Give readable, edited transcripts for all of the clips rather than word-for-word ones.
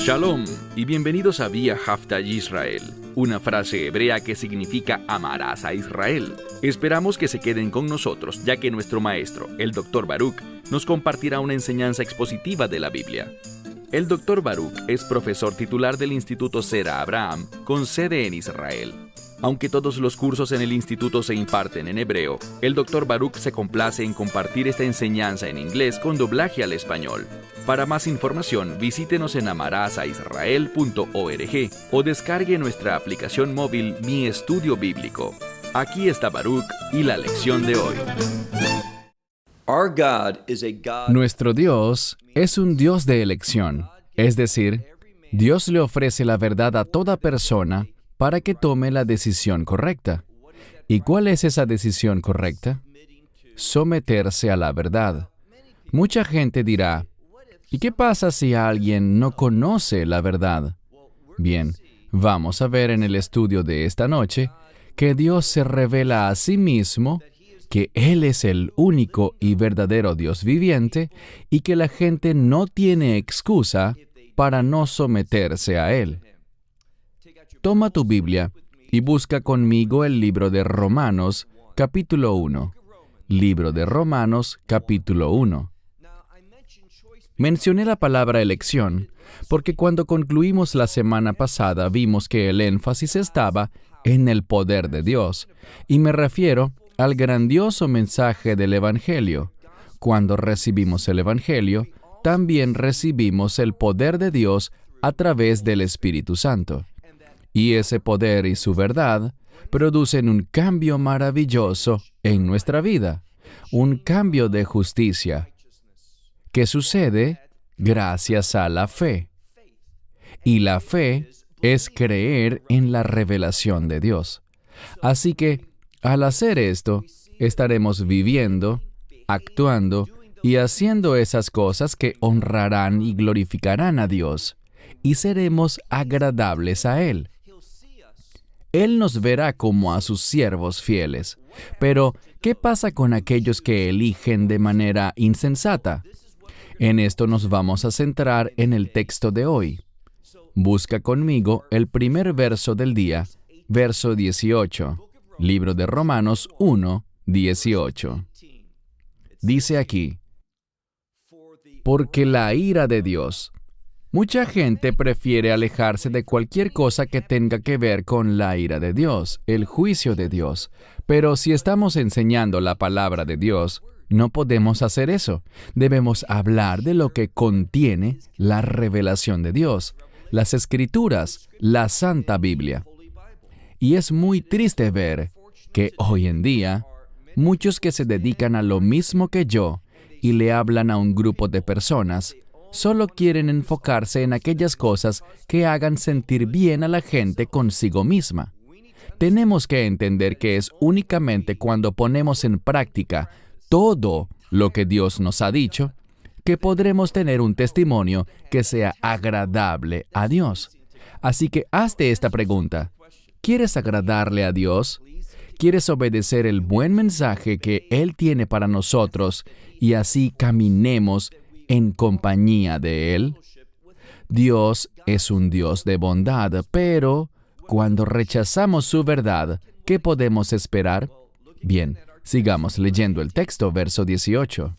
Shalom y bienvenidos a Vía Hafta Yisrael, una frase hebrea que significa amarás a Israel. Esperamos que se queden con nosotros, ya que nuestro maestro, el Dr. Baruch, nos compartirá una enseñanza expositiva de la Biblia. El Dr. Baruch es profesor titular del Instituto Zera Abraham, con sede en Israel. Aunque todos los cursos en el instituto se imparten en hebreo, el Dr. Baruch se complace en compartir esta enseñanza en inglés con doblaje al español. Para más información, visítenos en amarasaisrael.org o descargue nuestra aplicación móvil Mi Estudio Bíblico. Aquí está Baruch y la lección de hoy. Nuestro Dios es un Dios de elección, es decir, Dios le ofrece la verdad a toda persona para que tome la decisión correcta. ¿Y cuál es esa decisión correcta? Someterse a la verdad. Mucha gente dirá, ¿y qué pasa si alguien no conoce la verdad? Bien, vamos a ver en el estudio de esta noche que Dios se revela a sí mismo, que Él es el único y verdadero Dios viviente y que la gente no tiene excusa para no someterse a Él. Toma tu Biblia y busca conmigo el libro de Romanos, capítulo 1. Libro de Romanos, capítulo 1. Mencioné la palabra elección porque cuando concluimos la semana pasada vimos que el énfasis estaba en el poder de Dios, y me refiero al grandioso mensaje del Evangelio. Cuando recibimos el Evangelio, también recibimos el poder de Dios a través del Espíritu Santo. Y ese poder y su verdad producen un cambio maravilloso en nuestra vida, un cambio de justicia, que sucede gracias a la fe. Y la fe es creer en la revelación de Dios. Así que, al hacer esto, estaremos viviendo, actuando y haciendo esas cosas que honrarán y glorificarán a Dios, y seremos agradables a Él. Él nos verá como a sus siervos fieles. Pero, ¿qué pasa con aquellos que eligen de manera insensata? En esto nos vamos a centrar en el texto de hoy. Busca conmigo el primer verso del día, verso 18, libro de Romanos 1, 18. Dice aquí, porque la ira de Dios. Mucha gente prefiere alejarse de cualquier cosa que tenga que ver con la ira de Dios, el juicio de Dios. Pero si estamos enseñando la palabra de Dios, no podemos hacer eso. Debemos hablar de lo que contiene la revelación de Dios, las Escrituras, la Santa Biblia. Y es muy triste ver que hoy en día, muchos que se dedican a lo mismo que yo y le hablan a un grupo de personas, solo quieren enfocarse en aquellas cosas que hagan sentir bien a la gente consigo misma. Tenemos que entender que es únicamente cuando ponemos en práctica todo lo que Dios nos ha dicho, que podremos tener un testimonio que sea agradable a Dios. Así que hazte esta pregunta. ¿Quieres agradarle a Dios? ¿Quieres obedecer el buen mensaje que Él tiene para nosotros y así caminemos en compañía de Él? Dios es un Dios de bondad, pero cuando rechazamos su verdad, ¿qué podemos esperar? Bien, sigamos leyendo el texto, verso 18.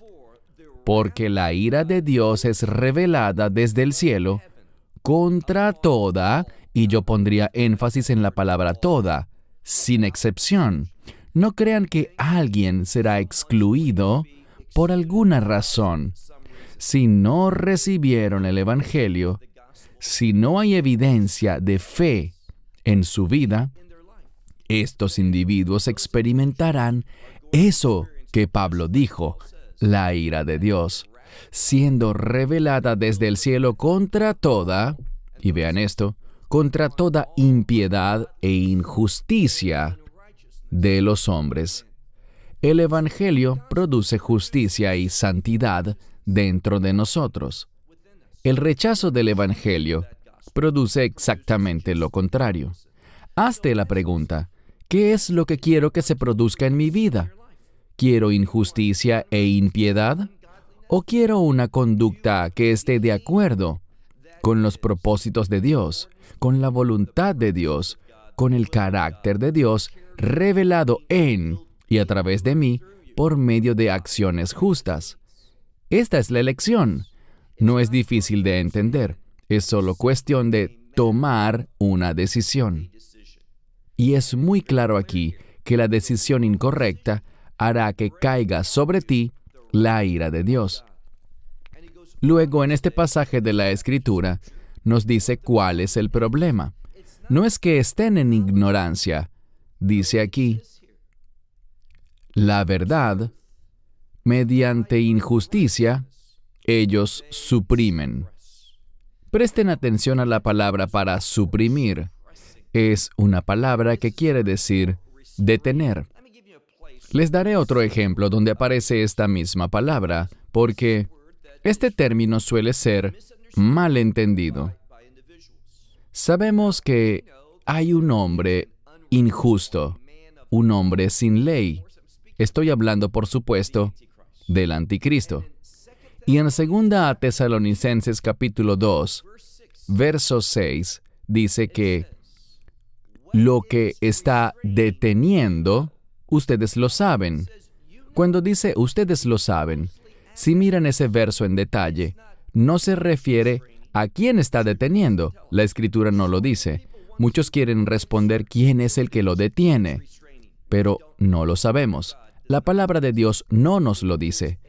Porque la ira de Dios es revelada desde el cielo contra toda, y yo pondría énfasis en la palabra toda, sin excepción. No crean que alguien será excluido por alguna razón. Si no recibieron el Evangelio, si no hay evidencia de fe en su vida, estos individuos experimentarán eso que Pablo dijo, la ira de Dios, siendo revelada desde el cielo contra toda, y vean esto, contra toda impiedad e injusticia de los hombres. El Evangelio produce justicia y santidad dentro de nosotros. El rechazo del Evangelio produce exactamente lo contrario. Hazte la pregunta, ¿qué es lo que quiero que se produzca en mi vida? ¿Quiero injusticia e impiedad? ¿O quiero una conducta que esté de acuerdo con los propósitos de Dios, con la voluntad de Dios, con el carácter de Dios revelado en y a través de mí por medio de acciones justas. Esta es la elección. No es difícil de entender. Es solo cuestión de tomar una decisión. Y es muy claro aquí que la decisión incorrecta hará que caiga sobre ti la ira de Dios. Luego, en este pasaje de la Escritura, nos dice cuál es el problema. No es que estén en ignorancia. Dice aquí, la verdad, mediante injusticia, ellos suprimen. Presten atención a la palabra para suprimir. Es una palabra que quiere decir detener. Les daré otro ejemplo donde aparece esta misma palabra, porque este término suele ser malentendido. Sabemos que hay un hombre injusto, un hombre sin ley. Estoy hablando, por supuesto, del anticristo. Y en 2 Tesalonicenses capítulo 2, verso 6, dice que lo que está deteniendo, ustedes lo saben. Cuando dice ustedes lo saben, si miran ese verso en detalle, no se refiere a quién está deteniendo. La Escritura no lo dice. Muchos quieren responder quién es el que lo detiene, pero no lo sabemos. La palabra de Dios no nos lo dice.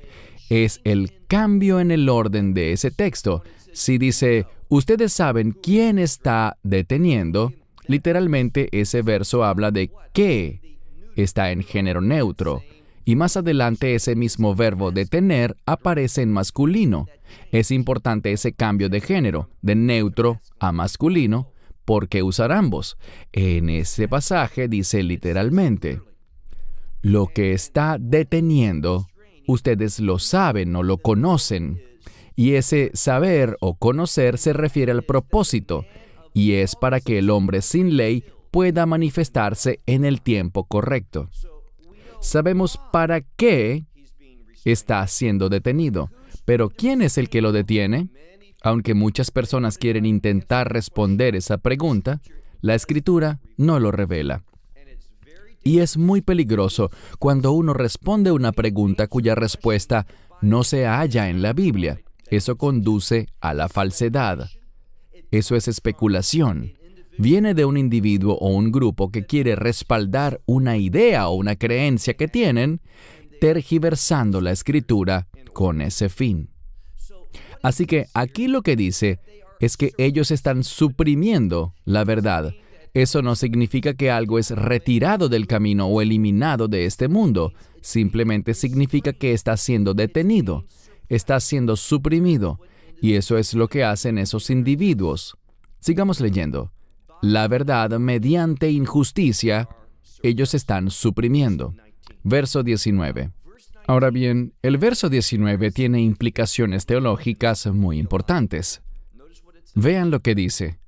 Es el cambio en el orden de ese texto. Si dice, ustedes saben quién está deteniendo, literalmente ese verso habla de qué. Está en género neutro. Y más adelante ese mismo verbo detener aparece en masculino. Es importante ese cambio de género, de neutro a masculino, porque usar ambos. En ese pasaje dice literalmente, lo que está deteniendo, ustedes lo saben o lo conocen. Y ese saber o conocer se refiere al propósito, y es para que el hombre sin ley pueda manifestarse en el tiempo correcto. Sabemos para qué está siendo detenido, pero ¿quién es el que lo detiene? Aunque muchas personas quieren intentar responder esa pregunta, la Escritura no lo revela. Y es muy peligroso cuando uno responde una pregunta cuya respuesta no se halla en la Biblia. Eso conduce a la falsedad. Eso es especulación. Viene de un individuo o un grupo que quiere respaldar una idea o una creencia que tienen, tergiversando la Escritura con ese fin. Así que aquí lo que dice es que ellos están suprimiendo la verdad. Eso no significa que algo es retirado del camino o eliminado de este mundo. Simplemente significa que está siendo detenido, está siendo suprimido. Y eso es lo que hacen esos individuos. Sigamos leyendo. La verdad, mediante injusticia, ellos están suprimiendo. Verso 19. Ahora bien, el verso 19 tiene implicaciones teológicas muy importantes. Vean lo que dice.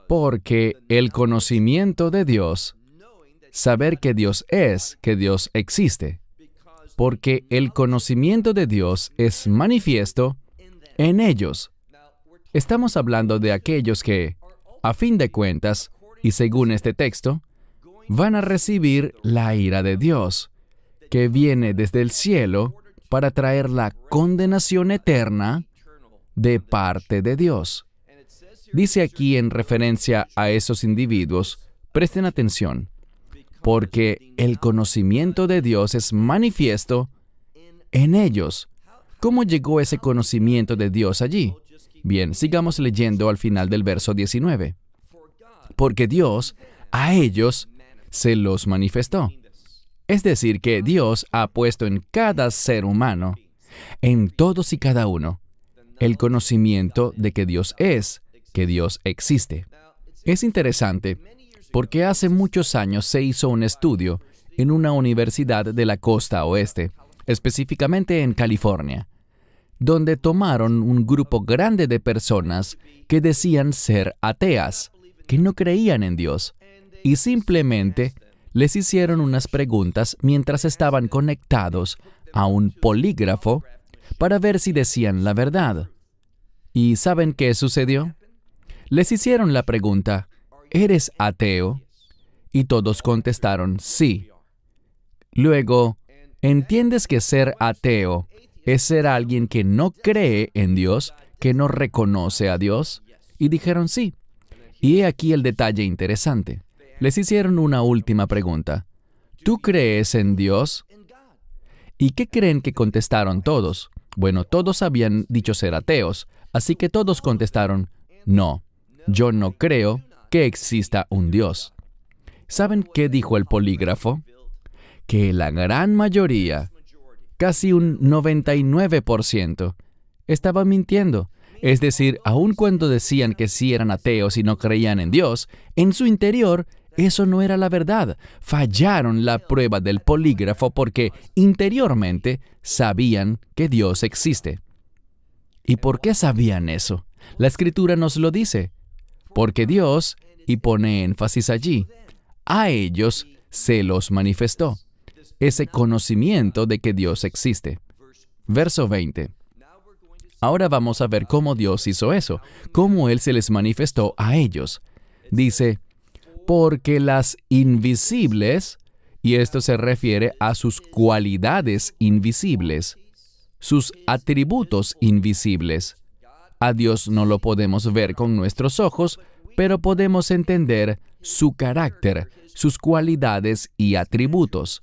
Porque el conocimiento de Dios, saber que Dios existe. Porque el conocimiento de Dios es manifiesto en ellos. Estamos hablando de aquellos que, a fin de cuentas, y según este texto, van a recibir la ira de Dios, que viene desde el cielo para traer la condenación eterna de parte de Dios. Dice aquí en referencia a esos individuos, presten atención, porque el conocimiento de Dios es manifiesto en ellos. ¿Cómo llegó ese conocimiento de Dios allí? Bien, sigamos leyendo al final del verso 19. Porque Dios a ellos se los manifestó. Es decir, que Dios ha puesto en cada ser humano, en todos y cada uno, el conocimiento de que Dios existe. Es interesante, porque hace muchos años se hizo un estudio en una universidad de la costa oeste, específicamente en California, donde tomaron un grupo grande de personas que decían ser ateas, que no creían en Dios, y simplemente les hicieron unas preguntas mientras estaban conectados a un polígrafo para ver si decían la verdad. ¿Y saben qué sucedió? Les hicieron la pregunta, ¿eres ateo? Y todos contestaron, sí. Luego, ¿entiendes que ser ateo es ser alguien que no cree en Dios, que no reconoce a Dios? Y dijeron sí. Y he aquí el detalle interesante. Les hicieron una última pregunta. ¿Tú crees en Dios? ¿Y qué creen que contestaron todos? Bueno, todos habían dicho ser ateos, así que todos contestaron, no, yo no creo que exista un Dios. ¿Saben qué dijo el polígrafo? Que la gran mayoría, casi un 99%, estaba mintiendo. Es decir, aun cuando decían que sí eran ateos y no creían en Dios, en su interior, eso no era la verdad. Fallaron la prueba del polígrafo porque interiormente sabían que Dios existe. ¿Y por qué sabían eso? La Escritura nos lo dice. Porque Dios, y pone énfasis allí, a ellos se los manifestó. Ese conocimiento de que Dios existe. Verso 20. Ahora vamos a ver cómo Dios hizo eso, cómo Él se les manifestó a ellos. Dice, porque las invisibles, y esto se refiere a sus cualidades invisibles, sus atributos invisibles. A Dios no lo podemos ver con nuestros ojos, pero podemos entender su carácter, sus cualidades y atributos.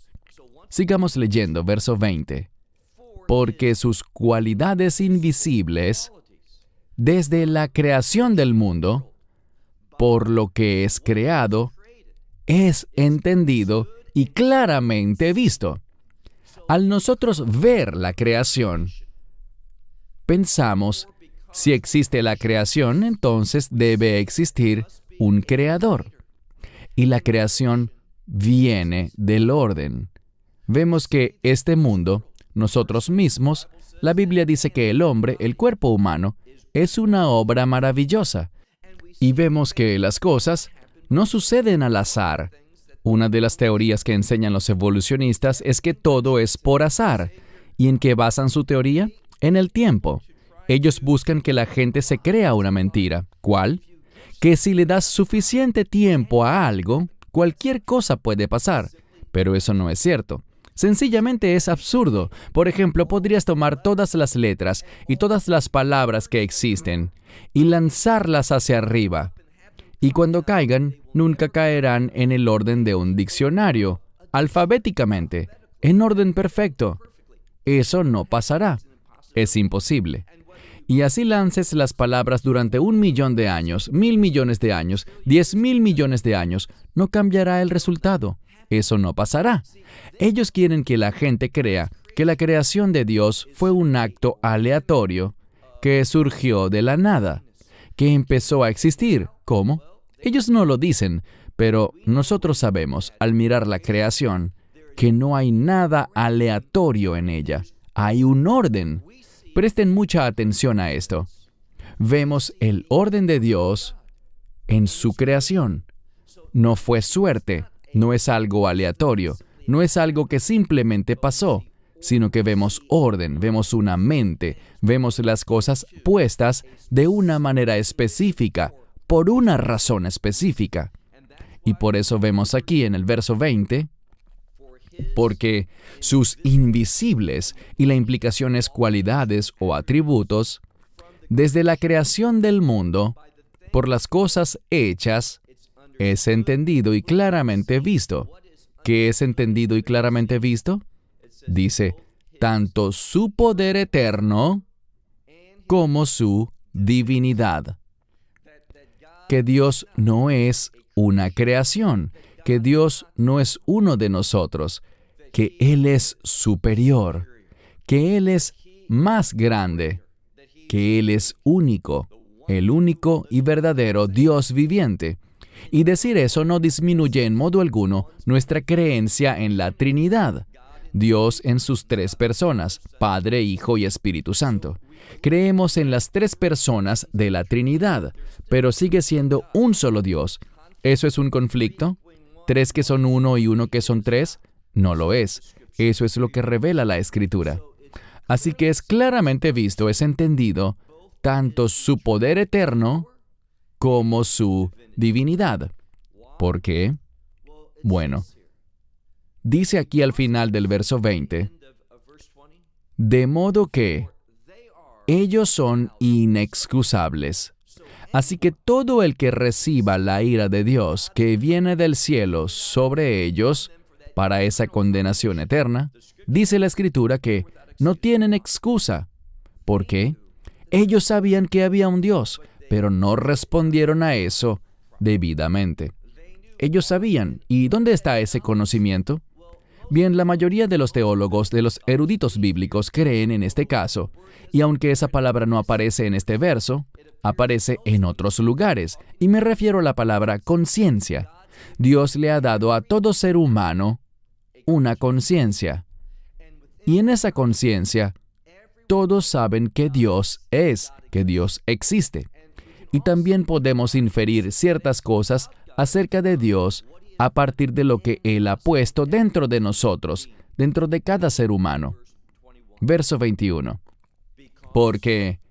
Sigamos leyendo, verso 20. Porque sus cualidades invisibles, desde la creación del mundo, por lo que es creado, es entendido y claramente visto. Al nosotros ver la creación, pensamos, si existe la creación, entonces debe existir un creador. Y la creación viene del orden. Vemos que este mundo, nosotros mismos, la Biblia dice que el hombre, el cuerpo humano, es una obra maravillosa. Y vemos que las cosas no suceden al azar. Una de las teorías que enseñan los evolucionistas es que todo es por azar. ¿Y en qué basan su teoría? En el tiempo. Ellos buscan que la gente se crea una mentira. ¿Cuál? Que si le das suficiente tiempo a algo, cualquier cosa puede pasar. Pero eso no es cierto. Sencillamente es absurdo. Por ejemplo, podrías tomar todas las letras y todas las palabras que existen y lanzarlas hacia arriba. Y cuando caigan, nunca caerán en el orden de un diccionario, alfabéticamente, en orden perfecto. Eso no pasará. Es imposible. Y así lances las palabras durante 1.000.000 de años, 1.000 millones de años, 10.000 millones de años, no cambiará el resultado. Eso no pasará. Ellos quieren que la gente crea que la creación de Dios fue un acto aleatorio que surgió de la nada, que empezó a existir. ¿Cómo? Ellos no lo dicen, pero nosotros sabemos, al mirar la creación, que no hay nada aleatorio en ella. Hay un orden. Presten mucha atención a esto. Vemos el orden de Dios en su creación. No fue suerte. No es algo aleatorio, no es algo que simplemente pasó, sino que vemos orden, vemos una mente, vemos las cosas puestas de una manera específica, por una razón específica. Y por eso vemos aquí en el verso 20, porque sus invisibles, y la implicación es cualidades o atributos, desde la creación del mundo, por las cosas hechas, es entendido y claramente visto. ¿Qué es entendido y claramente visto? Dice, tanto su poder eterno como su divinidad. Que Dios no es una creación, que Dios no es uno de nosotros, que Él es superior, que Él es más grande, que Él es único, el único y verdadero Dios viviente. Y decir eso no disminuye en modo alguno nuestra creencia en la Trinidad, Dios en sus tres personas, Padre, Hijo y Espíritu Santo. Creemos en las tres personas de la Trinidad, pero sigue siendo un solo Dios. ¿Eso es un conflicto? ¿Tres que son uno y uno que son tres? No lo es. Eso es lo que revela la Escritura. Así que es claramente visto, es entendido, tanto su poder eterno como su divinidad. ¿Por qué? Bueno, dice aquí al final del verso 20, de modo que ellos son inexcusables. Así que todo el que reciba la ira de Dios que viene del cielo sobre ellos para esa condenación eterna, dice la Escritura que no tienen excusa. ¿Por qué? Ellos sabían que había un Dios, pero no respondieron a eso debidamente. Ellos sabían. ¿Y dónde está ese conocimiento? Bien, la mayoría de los teólogos, de los eruditos bíblicos, creen en este caso, y aunque esa palabra no aparece en este verso, aparece en otros lugares, y me refiero a la palabra conciencia. Dios le ha dado a todo ser humano una conciencia, y en esa conciencia, todos saben que Dios es, que Dios existe. Y también podemos inferir ciertas cosas acerca de Dios a partir de lo que Él ha puesto dentro de nosotros, dentro de cada ser humano. Verso 21. Porque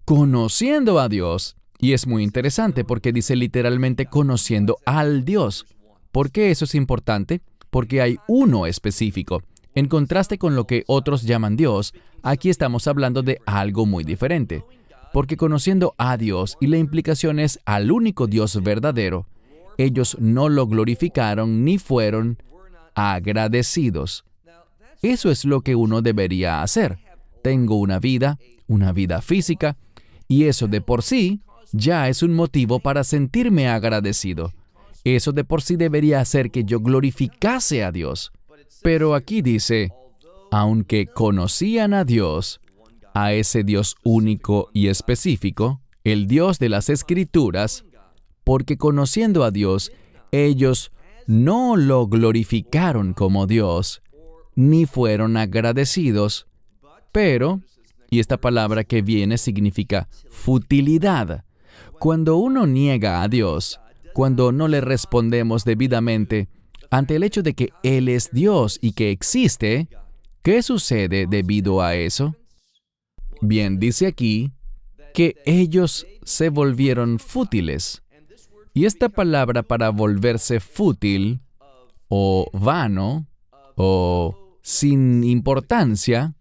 conociendo a Dios, y es muy interesante porque dice literalmente conociendo al Dios. ¿Por qué eso es importante? Porque hay uno específico. En contraste con lo que otros llaman Dios, aquí estamos hablando de algo muy diferente. Porque conociendo a Dios, y la implicación es al único Dios verdadero, ellos no lo glorificaron ni fueron agradecidos. Eso es lo que uno debería hacer. Tengo una vida física, y eso de por sí ya es un motivo para sentirme agradecido. Eso de por sí debería hacer que yo glorificase a Dios. Pero aquí dice, aunque conocían a Dios, a ese Dios único y específico, el Dios de las Escrituras, porque conociendo a Dios, ellos no lo glorificaron como Dios, ni fueron agradecidos, pero, y esta palabra que viene significa futilidad. Cuando uno niega a Dios, cuando no le respondemos debidamente ante el hecho de que Él es Dios y que existe, ¿qué sucede debido a eso? Bien, dice aquí que ellos se volvieron fútiles. Y esta palabra para volverse fútil, o vano, o sin importancia,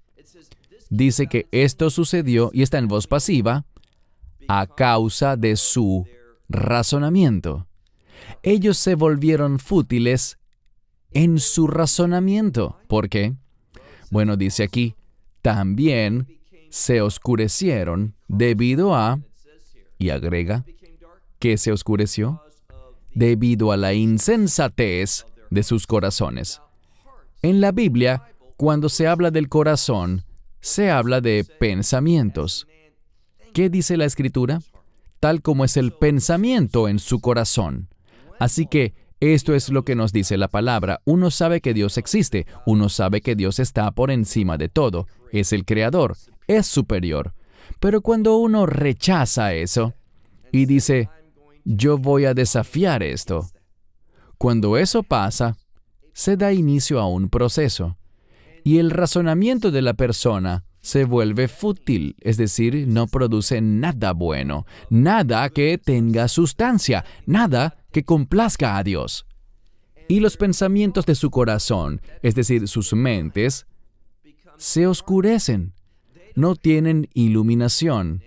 dice que esto sucedió, y está en voz pasiva, a causa de su razonamiento. Ellos se volvieron fútiles en su razonamiento. ¿Por qué? Bueno, dice aquí, también se oscurecieron debido a, y agrega, ¿qué se oscureció? Debido a la insensatez de sus corazones. En la Biblia, cuando se habla del corazón, se habla de pensamientos. ¿Qué dice la Escritura? Tal como es el pensamiento en su corazón. Así que esto es lo que nos dice la palabra. Uno sabe que Dios existe. Uno sabe que Dios está por encima de todo. Es el Creador. Es superior. Pero cuando uno rechaza eso y dice, yo voy a desafiar esto, cuando eso pasa, se da inicio a un proceso. Y el razonamiento de la persona se vuelve fútil, es decir, no produce nada bueno, nada que tenga sustancia, nada que complazca a Dios. Y los pensamientos de su corazón, es decir, sus mentes, se oscurecen, no tienen iluminación,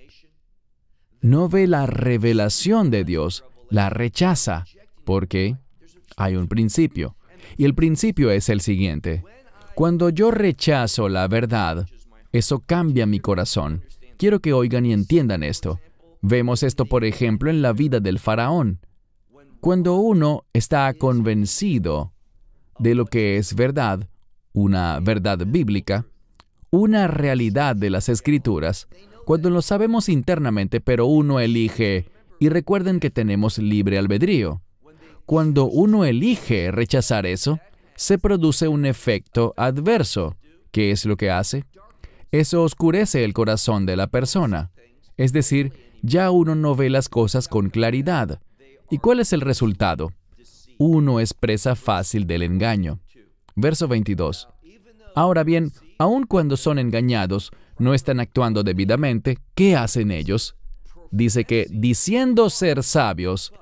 no ve la revelación de Dios, la rechaza. ¿Por qué? Hay un principio, y el principio es el siguiente. Cuando yo rechazo la verdad, eso cambia mi corazón. Quiero que oigan y entiendan esto. Vemos esto, por ejemplo, en la vida del faraón. Cuando uno está convencido de lo que es verdad, una verdad bíblica, una realidad de las Escrituras, cuando lo sabemos internamente, pero uno elige, y recuerden que tenemos libre albedrío. Cuando uno elige rechazar eso, se produce un efecto adverso. ¿Qué es lo que hace? Eso oscurece el corazón de la persona. Es decir, ya uno no ve las cosas con claridad. ¿Y cuál es el resultado? Uno es presa fácil del engaño. Verso 22. Ahora bien, Aun cuando son engañados, no están actuando debidamente, ¿qué hacen ellos? Dice que, diciendo ser sabios,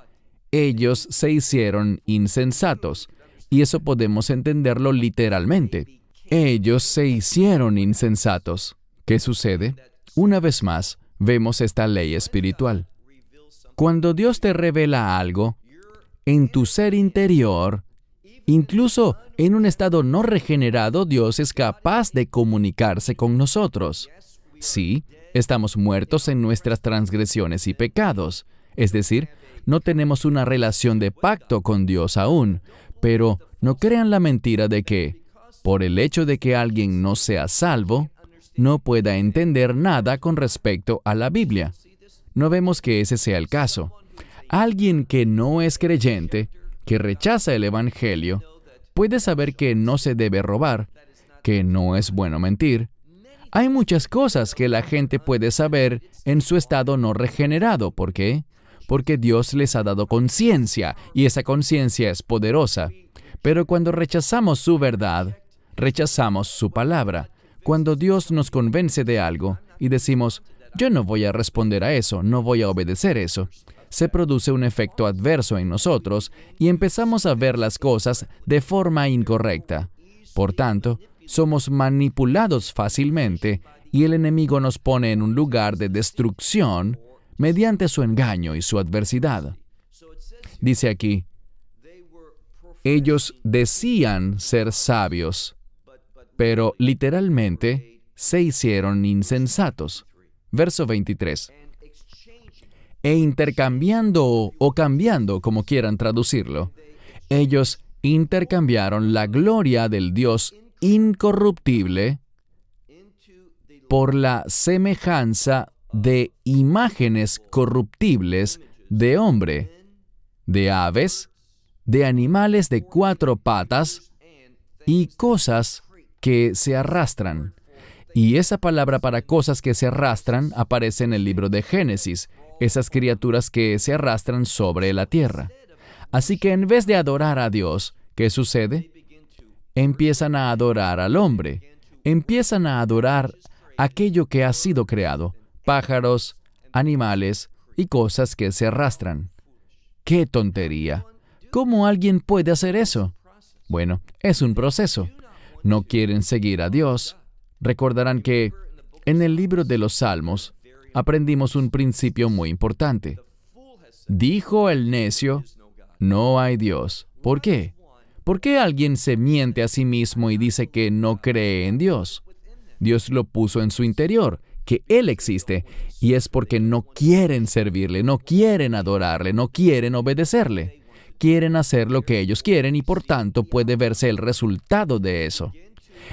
ellos se hicieron insensatos. Y eso podemos entenderlo literalmente. Ellos se hicieron insensatos. ¿Qué sucede? Una vez más, vemos esta ley espiritual. Cuando Dios te revela algo, en tu ser interior, incluso en un estado no regenerado, Dios es capaz de comunicarse con nosotros. Sí, estamos muertos en nuestras transgresiones y pecados. Es decir, no tenemos una relación de pacto con Dios aún, pero no crean la mentira de que, por el hecho de que alguien no sea salvo, no pueda entender nada con respecto a la Biblia. No vemos que ese sea el caso. Alguien que no es creyente, que rechaza el Evangelio, puede saber que no se debe robar, que no es bueno mentir. Hay muchas cosas que la gente puede saber en su estado no regenerado. ¿Por qué? Porque Dios les ha dado conciencia, y esa conciencia es poderosa. Pero cuando rechazamos su verdad, rechazamos su palabra. Cuando Dios nos convence de algo y decimos, yo no voy a responder a eso, no voy a obedecer eso, se produce un efecto adverso en nosotros y empezamos a ver las cosas de forma incorrecta. Por tanto, somos manipulados fácilmente y el enemigo nos pone en un lugar de destrucción mediante su engaño y su adversidad. Dice aquí, ellos decían ser sabios, pero literalmente se hicieron insensatos. Verso 23. E intercambiando o cambiando, como quieran traducirlo, ellos intercambiaron la gloria del Dios incorruptible por la semejanza de imágenes corruptibles de hombre, de aves, de animales de 4 patas y cosas que se arrastran. Y esa palabra para cosas que se arrastran aparece en el libro de Génesis, esas criaturas que se arrastran sobre la tierra. Así que en vez de adorar a Dios, ¿qué sucede? Empiezan a adorar al hombre, empiezan a adorar aquello que ha sido creado, pájaros, animales y cosas que se arrastran. ¡Qué tontería! ¿Cómo alguien puede hacer eso? Bueno, es un proceso. No quieren seguir a Dios. Recordarán que en el libro de los Salmos aprendimos un principio muy importante. Dijo el necio, no hay Dios. ¿Por qué? ¿Por qué alguien se miente a sí mismo y dice que no cree en Dios? Dios lo puso en su interior, que Él existe, y es porque no quieren servirle, no quieren adorarle, no quieren obedecerle. Quieren hacer lo que ellos quieren y por tanto puede verse el resultado de eso.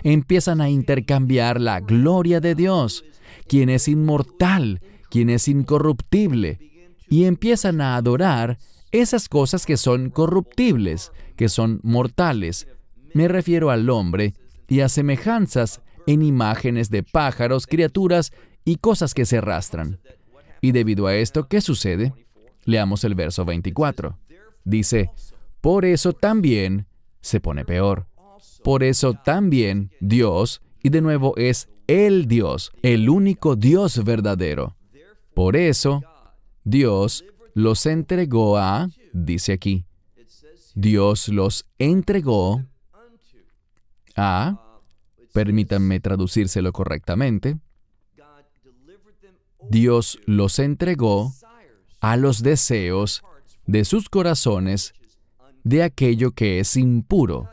Empiezan a intercambiar la gloria de Dios, quien es inmortal, quien es incorruptible, y empiezan a adorar esas cosas que son corruptibles, que son mortales. Me refiero al hombre y a semejanzas en imágenes de pájaros, criaturas y cosas que se arrastran. Y debido a esto, ¿qué sucede? Leamos el verso 24. Dice, por eso también se pone peor. Por eso también Dios, y de nuevo es el Dios, el único Dios verdadero. Por eso Dios los entregó a, dice aquí, Dios los entregó a, permítanme traducírselo correctamente, Dios los entregó a los deseos de sus corazones de aquello que es impuro.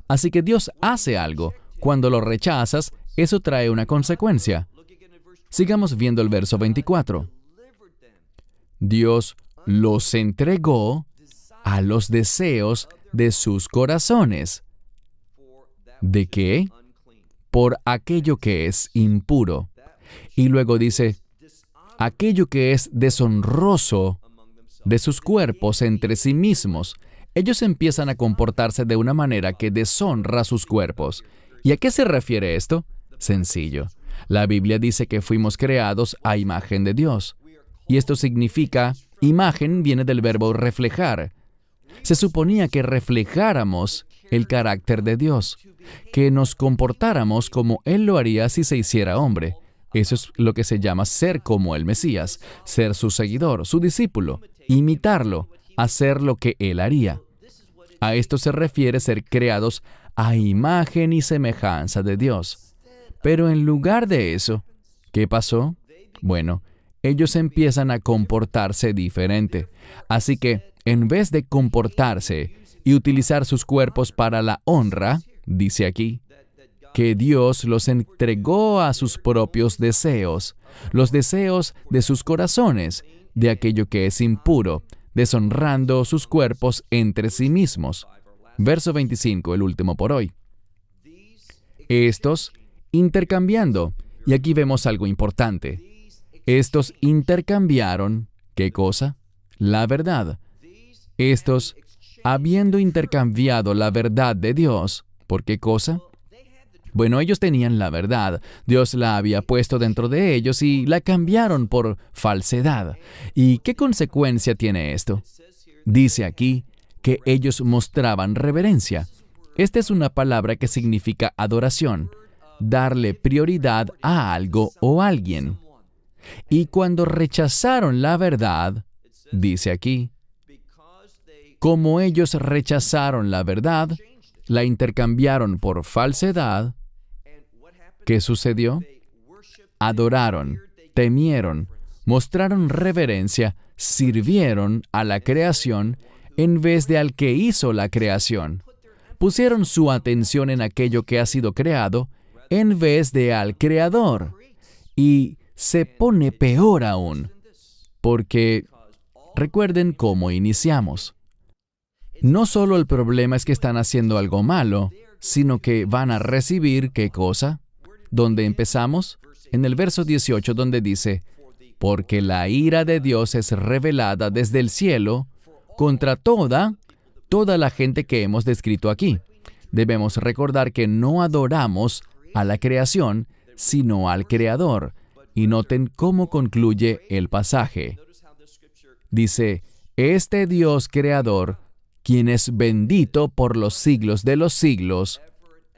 Así que Dios hace algo. Cuando lo rechazas, eso trae una consecuencia. Sigamos viendo el verso 24. Dios los entregó a los deseos de sus corazones. ¿De qué? Por aquello que es impuro. Y luego dice, aquello que es deshonroso de sus cuerpos entre sí mismos. Ellos empiezan a comportarse de una manera que deshonra sus cuerpos. ¿Y a qué se refiere esto? Sencillo. La Biblia dice que fuimos creados a imagen de Dios. Y esto significa, imagen viene del verbo reflejar. Se suponía que reflejáramos el carácter de Dios, que nos comportáramos como Él lo haría si se hiciera hombre. Eso es lo que se llama ser como el Mesías, ser su seguidor, su discípulo, imitarlo, hacer lo que Él haría. A esto se refiere ser creados a imagen y semejanza de Dios. Pero en lugar de eso, ¿qué pasó? Bueno, ellos empiezan a comportarse diferente. Así que, en vez de comportarse y utilizar sus cuerpos para la honra, dice aquí, que Dios los entregó a sus propios deseos, los deseos de sus corazones, de aquello que es impuro, deshonrando sus cuerpos entre sí mismos. Verso 25, el último por hoy. Estos intercambiando, y aquí vemos algo importante. Estos intercambiaron, ¿qué cosa? La verdad. Estos, habiendo intercambiado la verdad de Dios, ¿por qué cosa? Bueno, ellos tenían la verdad. Dios la había puesto dentro de ellos y la cambiaron por falsedad. ¿Y qué consecuencia tiene esto? Dice aquí que ellos mostraban reverencia. Esta es una palabra que significa adoración, darle prioridad a algo o alguien. Y cuando rechazaron la verdad, dice aquí, como ellos rechazaron la verdad, la intercambiaron por falsedad, ¿qué sucedió? Adoraron, temieron, mostraron reverencia, sirvieron a la creación en vez de al que hizo la creación. Pusieron su atención en aquello que ha sido creado en vez de al Creador. Y se pone peor aún, porque recuerden cómo iniciamos. No solo el problema es que están haciendo algo malo, sino que van a recibir, ¿qué cosa? ¿Dónde empezamos? En el verso 18, donde dice, porque la ira de Dios es revelada desde el cielo contra toda la gente que hemos descrito aquí. Debemos recordar que no adoramos a la creación, sino al Creador. Y noten cómo concluye el pasaje. Dice, este Dios Creador, quien es bendito por los siglos de los siglos.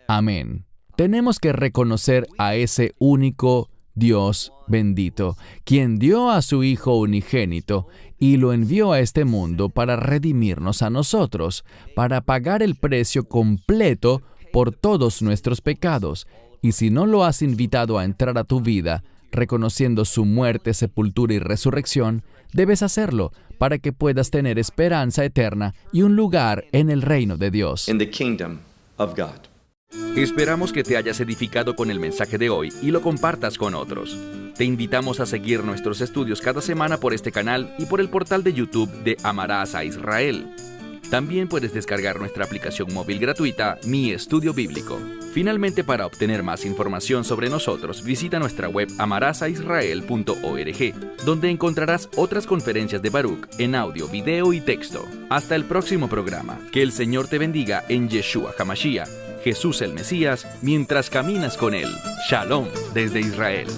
Amén. Tenemos que reconocer a ese único Dios bendito, quien dio a su Hijo unigénito y lo envió a este mundo para redimirnos a nosotros, para pagar el precio completo por todos nuestros pecados. Y si no lo has invitado a entrar a tu vida, reconociendo su muerte, sepultura y resurrección, debes hacerlo para que puedas tener esperanza eterna y un lugar en el reino de Dios. In the kingdom of God. Esperamos que te hayas edificado con el mensaje de hoy y lo compartas con otros. Te invitamos a seguir nuestros estudios cada semana por este canal y por el portal de YouTube de Amarás a Israel. También puedes descargar nuestra aplicación móvil gratuita, Mi Estudio Bíblico. Finalmente, para obtener más información sobre nosotros, visita nuestra web amarasaisrael.org, donde encontrarás otras conferencias de Baruch en audio, video y texto. Hasta el próximo programa. Que el Señor te bendiga en Yeshua HaMashiach, Jesús el Mesías, mientras caminas con Él. Shalom desde Israel.